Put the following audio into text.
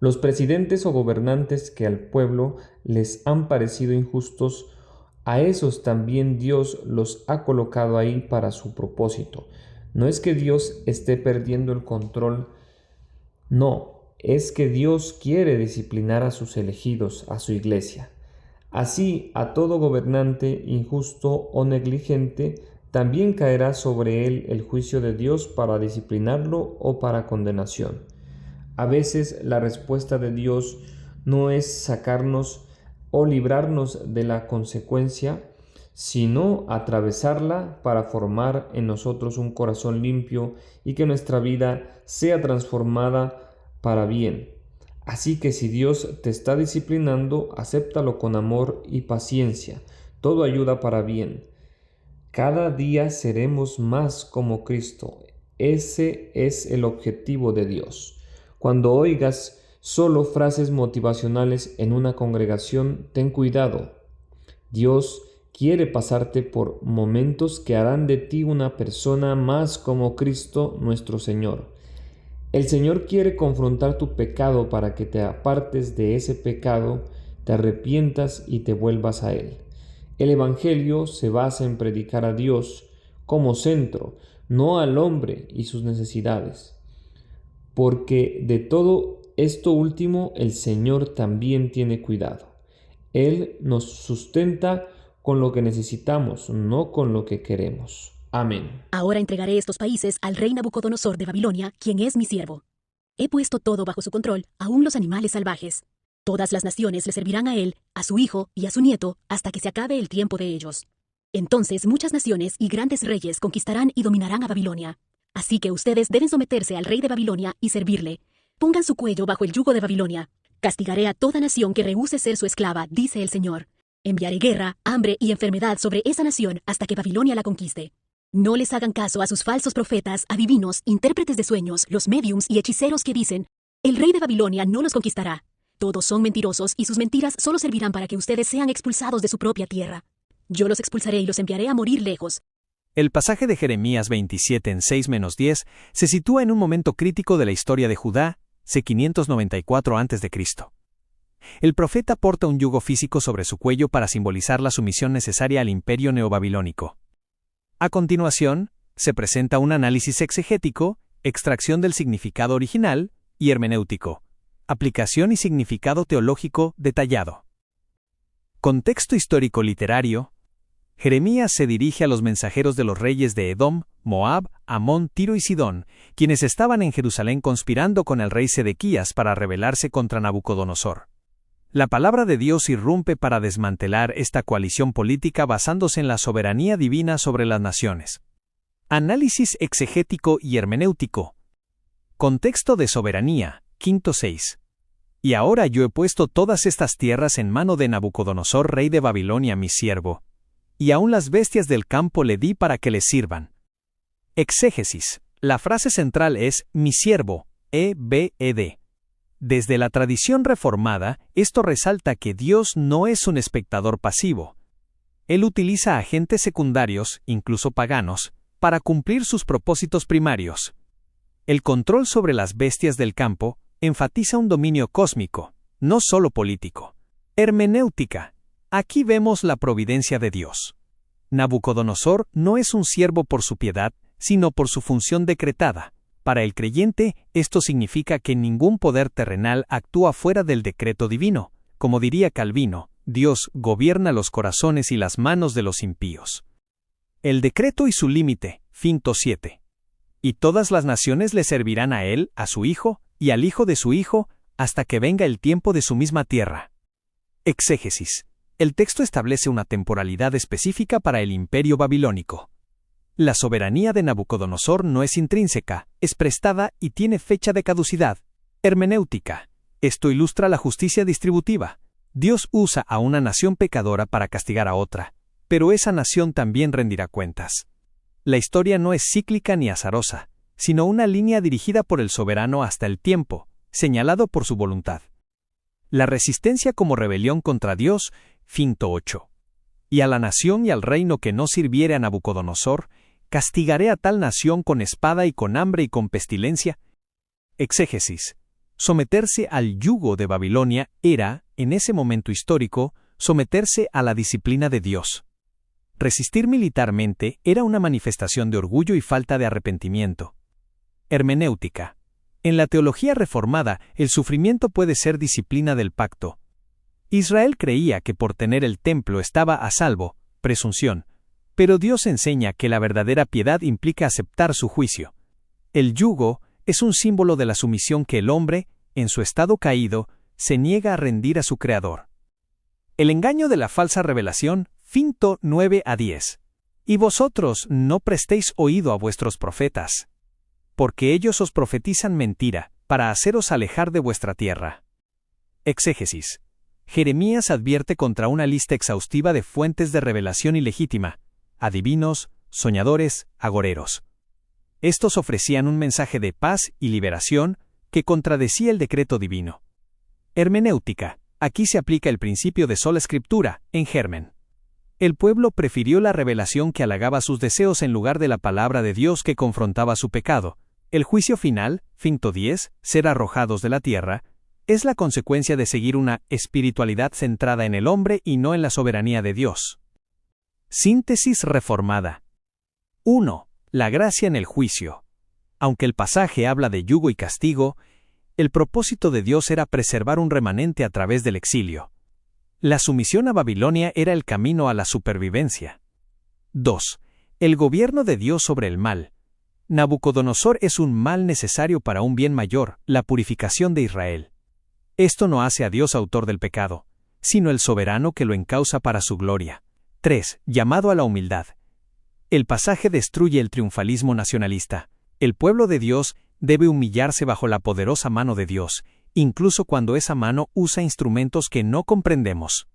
Los presidentes o gobernantes que al pueblo les han parecido injustos, a esos también Dios los ha colocado ahí para su propósito. No es que Dios esté perdiendo el control, no, es que Dios quiere disciplinar a sus elegidos, a su iglesia. Así, a todo gobernante injusto o negligente, también caerá sobre él el juicio de Dios para disciplinarlo o para condenación. A veces la respuesta de Dios no es sacarnos o librarnos de la consecuencia, sino atravesarla para formar en nosotros un corazón limpio y que nuestra vida sea transformada para bien. Así que si Dios te está disciplinando, acéptalo con amor y paciencia. Todo ayuda para bien. Cada día seremos más como Cristo. Ese es el objetivo de Dios. Cuando oigas solo frases motivacionales en una congregación, ten cuidado. Dios quiere pasarte por momentos que harán de ti una persona más como Cristo nuestro Señor. El Señor quiere confrontar tu pecado para que te apartes de ese pecado, te arrepientas y te vuelvas a Él. El Evangelio se basa en predicar a Dios como centro, no al hombre y sus necesidades. Porque de todo esto último el Señor también tiene cuidado. Él nos sustenta con lo que necesitamos, no con lo que queremos. Amén. Ahora entregaré estos países al rey Nabucodonosor de Babilonia, quien es mi siervo. He puesto todo bajo su control, aun los animales salvajes. Todas las naciones le servirán a él, a su hijo y a su nieto, hasta que se acabe el tiempo de ellos. Entonces muchas naciones y grandes reyes conquistarán y dominarán a Babilonia. Así que ustedes deben someterse al rey de Babilonia y servirle. Pongan su cuello bajo el yugo de Babilonia. Castigaré a toda nación que rehúse ser su esclava, dice el Señor. Enviaré guerra, hambre y enfermedad sobre esa nación hasta que Babilonia la conquiste. No les hagan caso a sus falsos profetas, adivinos, intérpretes de sueños, los médiums y hechiceros que dicen, el rey de Babilonia no los conquistará. Todos son mentirosos y sus mentiras solo servirán para que ustedes sean expulsados de su propia tierra. Yo los expulsaré y los enviaré a morir lejos. El pasaje de Jeremías 27 en 6-10 se sitúa en un momento crítico de la historia de Judá, c. 594 a.C. El profeta porta un yugo físico sobre su cuello para simbolizar la sumisión necesaria al imperio neobabilónico. A continuación, se presenta un análisis exegético, extracción del significado original y hermenéutico, aplicación y significado teológico detallado. Contexto histórico literario. Jeremías se dirige a los mensajeros de los reyes de Edom, Moab, Amón, Tiro y Sidón, quienes estaban en Jerusalén conspirando con el rey Sedequías para rebelarse contra Nabucodonosor. La palabra de Dios irrumpe para desmantelar esta coalición política basándose en la soberanía divina sobre las naciones. Análisis exegético y hermenéutico. Contexto de soberanía, quinto 6. Y ahora yo he puesto todas estas tierras en mano de Nabucodonosor, rey de Babilonia, mi siervo, y aun las bestias del campo le di para que les sirvan. Exégesis. La frase central es mi siervo, EBED. Desde la tradición reformada, esto resalta que Dios no es un espectador pasivo. Él utiliza agentes secundarios, incluso paganos, para cumplir sus propósitos primarios. El control sobre las bestias del campo enfatiza un dominio cósmico, no solo político. Hermenéutica. Aquí vemos la providencia de Dios. Nabucodonosor no es un siervo por su piedad, sino por su función decretada. Para el creyente, esto significa que ningún poder terrenal actúa fuera del decreto divino. Como diría Calvino, Dios gobierna los corazones y las manos de los impíos. El decreto y su límite, finto 7. Y todas las naciones le servirán a él, a su hijo, y al hijo de su hijo, hasta que venga el tiempo de su misma tierra. Exégesis. El texto establece una temporalidad específica para el imperio babilónico. La soberanía de Nabucodonosor no es intrínseca, es prestada y tiene fecha de caducidad. Hermenéutica. Esto ilustra la justicia distributiva. Dios usa a una nación pecadora para castigar a otra, pero esa nación también rendirá cuentas. La historia no es cíclica ni azarosa, sino una línea dirigida por el soberano hasta el tiempo, señalado por su voluntad. La resistencia como rebelión contra Dios, finto 8. Y a la nación y al reino que no sirviere a Nabucodonosor, castigaré a tal nación con espada y con hambre y con pestilencia. Exégesis. Someterse al yugo de Babilonia era, en ese momento histórico, someterse a la disciplina de Dios. Resistir militarmente era una manifestación de orgullo y falta de arrepentimiento. Hermenéutica. En la teología reformada, el sufrimiento puede ser disciplina del pacto. Israel creía que por tener el templo estaba a salvo, presunción, pero Dios enseña que la verdadera piedad implica aceptar su juicio. El yugo es un símbolo de la sumisión que el hombre, en su estado caído, se niega a rendir a su Creador. El engaño de la falsa revelación, Finto 9-10. Y vosotros no prestéis oído a vuestros profetas, porque ellos os profetizan mentira, para haceros alejar de vuestra tierra. Exégesis. Jeremías advierte contra una lista exhaustiva de fuentes de revelación ilegítima, adivinos, soñadores, agoreros. Estos ofrecían un mensaje de paz y liberación que contradecía el decreto divino. Hermenéutica. Aquí se aplica el principio de sola escritura, en germen. El pueblo prefirió la revelación que halagaba sus deseos en lugar de la palabra de Dios que confrontaba su pecado. El juicio final, Finto 10, ser arrojados de la tierra, es la consecuencia de seguir una espiritualidad centrada en el hombre y no en la soberanía de Dios. Síntesis reformada. 1. La gracia en el juicio. Aunque el pasaje habla de yugo y castigo, el propósito de Dios era preservar un remanente a través del exilio. La sumisión a Babilonia era el camino a la supervivencia. 2. El gobierno de Dios sobre el mal. Nabucodonosor es un mal necesario para un bien mayor, la purificación de Israel. Esto no hace a Dios autor del pecado, sino el soberano que lo encausa para su gloria. 3. Llamado a la humildad. El pasaje destruye el triunfalismo nacionalista. El pueblo de Dios debe humillarse bajo la poderosa mano de Dios, incluso cuando esa mano usa instrumentos que no comprendemos.